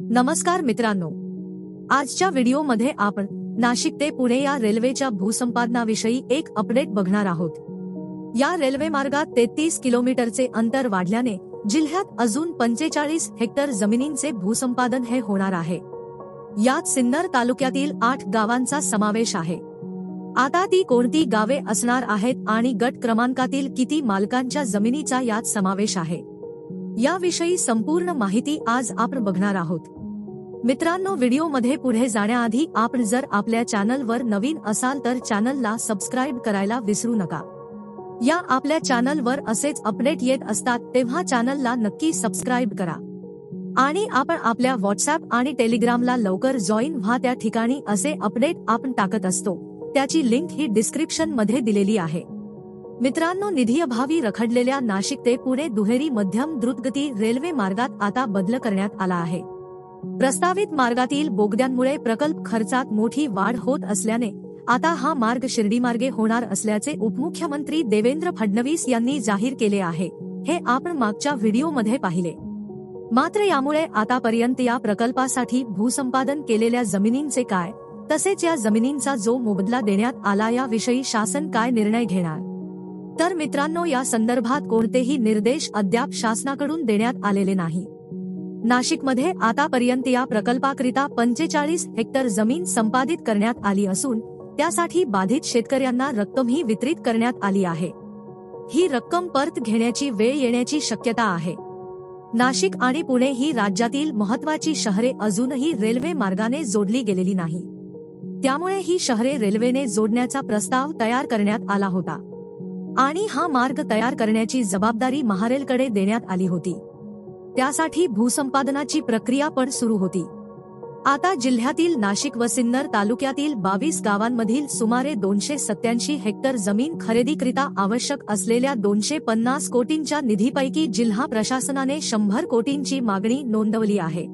नमस्कार मित्रांनो, आजच्या व्हिडिओमध्ये आपण नाशिक ते पुणे या रेल्वेच्या भूसंपादनाविषयी एक अपडेट बघणार आहोत। या रेल्वे मार्गात 33 किलोमीटरचे अंतर वाढल्याने जिल्ह्यात अजून 45 हेक्टर जमिनींचे भूसंपादन हे होणार आहे। यात सिन्नर तालुक्यातील 8 गावांचा समावेश आहे। आता ती कोणती गावे असणार आहेत आणि गट क्रमांकातील किती मालकांच्या जमिनीचा यात समावेश आहे, याविषयी संपूर्ण माहिती आज आपण बघणार आहोत। मित्रांनो, व्हिडिओमध्ये पुढे जाण्याआधी आपण जर आपल्या चॅनलवर नवीन असाल तर चॅनलला सबस्क्राइब करायला विसरू नका। या आपल्या चॅनलवर असेच अपडेट येत असतात, तेव्हा चॅनलला नक्की सबस्क्राइब करा आणि आपण आपल्या व्हॉट्सअप आणि टेलिग्रामला लवकर जॉईन व्हा। त्या ठिकाणी असे अपडेट आपण टाकत असतो, त्याची लिंक ही डिस्क्रिप्शन मध्ये दिलेली आहे। मित्रांनो, निधीअभावी रखडलेल्या नाशिक ते पुणे दुहेरी मध्यम द्रुतगती रेल्वे मार्गात आता बदल करण्यात आला आहे। प्रस्तावित मार्गातील बोगद्यांमुळे प्रकल्प खर्चात मोठी वाढ होत असल्याने आता हा मार्ग शिर्डीमार्गे होणार असल्याचे उपमुख्यमंत्री देवेंद्र फडणवीस यांनी जाहीर केले आहे। हे आपण मागच्या व्हिडिओमध्ये पाहिले। मात्र यामुळे आतापर्यंत या प्रकल्पासाठी भूसंपादन केलेल्या जमिनींचे काय, तसेच या जमिनींचा जो मोबदला देण्यात आला याविषयी शासन काय निर्णय घेणार, तर मित्रांनो, या संदर्भात कोणतेही निर्देश अद्याप शासनाकडून देण्यात आलेले नाही। नाशिकमध्ये आतापर्यंत या प्रकल्पाकरिता 45 हेक्टर जमीन संपादित करण्यात आली असून त्यासाठी बाधित शेतकऱ्यांना रक्कमही वितरित करण्यात आली आहे। ही रक्कम परत घेण्याची वेळ येण्याची शक्यता आहे। नाशिक आणि पुणे ही राज्यातील महत्त्वाची शहरे अजूनही रेल्वे मार्गाने जोडली गेलेली नाही, त्यामुळे ही शहरे रेल्वेने जोडण्याचा प्रस्ताव तयार करण्यात आला होता आणि हा मार्ग तयार करण्याची जबाबदारी महारेलकडे देण्यात आली होती। त्यासाठी भूसंपादनाची प्रक्रिया पण सुरू होती। आता जिल्ह्यातील नाशिक व सिन्नर तालुक्यातील 22 गावांमधील सुमारे 287 हेक्टर जमीन खरेदीकरिता आवश्यक असलेल्या 250 कोटींच्या निधीपैकी जिल्हा प्रशासनाने 100 कोटींची मागणी नोंदवली आहे।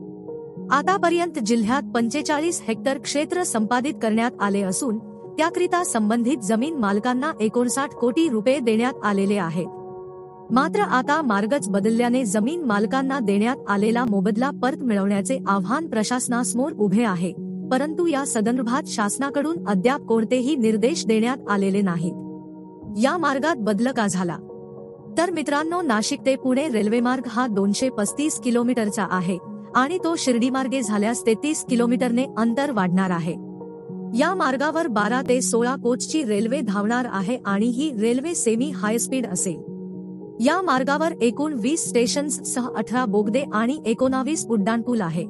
आतापर्यंत जिल्ह्यात 45 हेक्टर क्षेत्र संपादित करण्यात आले असून त्याकरिता संबंधित जमीन मालकांना 59 कोटी रुपये देण्यात आलेले आहेत। मात्र आता मार्गच बदलल्याने जमीन मालकांना देण्यात आलेला मोबदला परत मिळवण्याचे आव्हान प्रशासनासमोर उभे आहे, परंतु या संदर्भात शासनाकडून अद्याप कोणतेही निर्देश देण्यात आलेले नाहीत। या मार्गात बदल का झाला, तर मित्रांनो, नाशिक ते पुणे रेल्वेमार्ग हा 235 किलोमीटरचा आहे आणि तो शिर्डीमार्गे झाल्यास 33 किलोमीटरने अंतर वाढणार आहे। या मार्गावर 12 ते 16 कोचची रेल्वे धावणार आहे आणि ही रेल्वे सेमी हायस्पीड असेल। या मार्गावर एकूण 20 स्टेशन्ससह 18 बोगदे आणि 19 उड्डाणपूल आहे।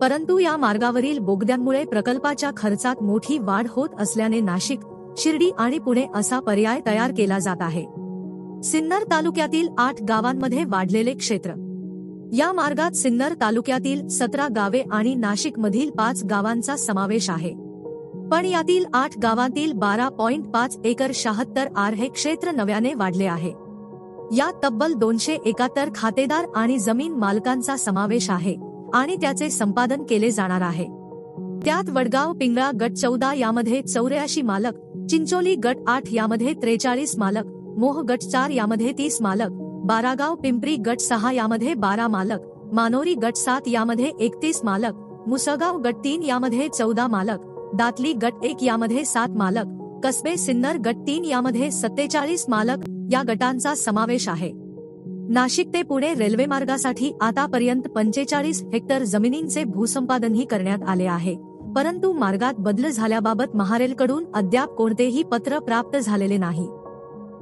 परंतु या मार्गावरील बोगद्यांमुळे प्रकल्पाच्या खर्चात मोठी वाढ होत असल्याने नाशिक, शिर्डी आणि पुणे असा पर्याय तयार केला जात आहे। सिन्नर तालुक्यातील 8 गावांमध्ये वाढलेले क्षेत्र। या मार्गात सिन्नर तालुक्यातील 17 गावे आणि नाशिकमधील 5 गावांचा समावेश आहे, पण यातील 8 गावांतील 12.5 एकर 76 आर हे क्षेत्र नव्याने वाढले आहे। यात तब्बल 271 खातेदार आणि जमीन मालकांचा समावेश आहे आणि त्याचे संपादन केले जाणार आहे। त्यात वडगाव पिंगळा गट 14 यामध्ये 84 मालक, चिंचोली गट 8 यामध्ये 43 मालक, मोह गट 4 यामध्ये 30 मालक, बारागाव पिंपरी गट 6 यामध्ये 12 मालक, मानोरी गट 7 यामध्ये 31 मालक, मुसळगाव गट 3 यामध्ये 14 मालक, दातली गट 1 यामध्ये 7 मालक, कसबे सिन्नर गट 3 यामध्ये 47 मालक या गटांचा समावेश आहे। नाशिक ते पुणे रेल्वेमार्गासाठी आतापर्यंत 45 हेक्टर जमिनींचे भूसंपादनही करण्यात आले आहे, परंतु मार्गात बदल झाल्याबाबत महारेलकडून अद्याप कोणतेही पत्र प्राप्त झालेले नाही।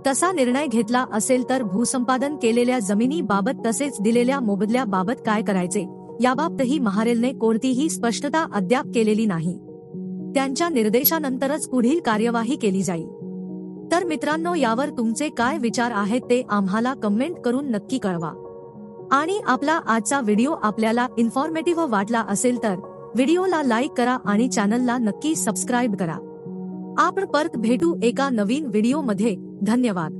तसा निर्णय घेतला असेल तर भूसंपादन केलेल्या जमिनीबाबत तसेच दिलेल्या मोबदल्याबाबत काय करायचे याबाबतही महारेलने कोणतीही स्पष्टता अद्याप केलेली नाही। त्यांच्या निर्देशानंतरच पुढील कार्यवाही केली जाईल। तर मित्रांनो, यावर तुमचे काय विचार आहेत ते आम्हाला कमेंट करून नक्की कळवा आणि आपला आजचा व्हिडिओ आपल्याला इन्फॉर्मेटिव्ह वाटला असेल तर व्हिडिओला लाईक करा आणि चॅनलला नक्की सबस्क्राइब करा। आपण परत भेटू एका नवीन व्हिडिओमध्ये। धन्यवाद।